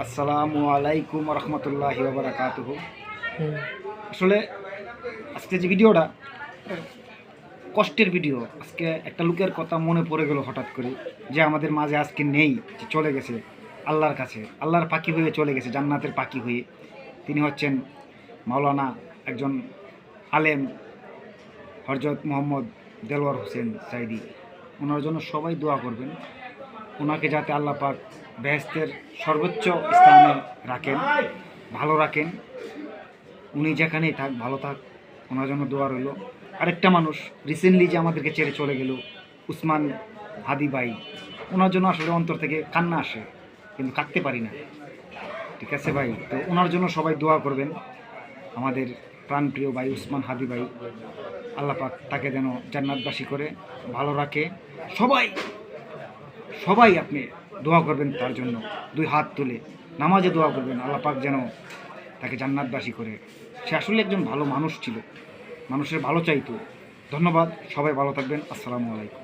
আসসালামু আলাইকুম রহমতুল্লাহি ওয়া বারাকাতুহু। আসলে আজকে যে ভিডিওটা কষ্টের ভিডিও, আজকে একটা লোকের কথা মনে পড়ে গেল হঠাৎ করে, যে আমাদের মাঝে আজকে নেই, যে চলে গেছে আল্লাহর কাছে, আল্লাহর পাখি হয়ে চলে গেছে, জান্নাতের পাখি হয়ে। তিনি হচ্ছেন মাওলানা, একজন আলেম, হযরত মোহাম্মদ দেলোয়ার হোসেন সাইদি। ওনার জন্য সবাই দোয়া করবেন, ওনাকে যাতে আল্লাহ পাক বেহেশতের সর্বোচ্চ স্থানে রাখেন, ভালো রাখেন। উনি যেখানেই থাক ভালো থাক, ওনার জন্য দোয়া রইল। আরেকটা মানুষ রিসেন্টলি যে আমাদেরকে ছেড়ে চলে গেল, উসমান হাদি ভাই, ওনার জন্য আসলে অন্তর থেকে কান্না আসে, কিন্তু কাঁদতে পারি না। ঠিক আছে ভাই, তো ওনার জন্য সবাই দোয়া করবেন। আমাদের প্রাণপ্রিয় ভাই উসমান হাদি ভাই, আল্লাহ পাক তাকে যেন জান্নাতবাসী করে ভালো রাখে। সবাই সবাই আপনি দোয়া করবেন তার জন্য, দুই হাত তুলে নামাজে দোয়া করবেন, আল্লাহ পাক যেন তাকে জান্নাতবাসী করে। সে আসলে একজন ভালো মানুষ ছিল, মানুষের ভালো চাইতো। ধন্যবাদ, সবাই ভালো থাকবেন। আসসালামু আলাইকুম।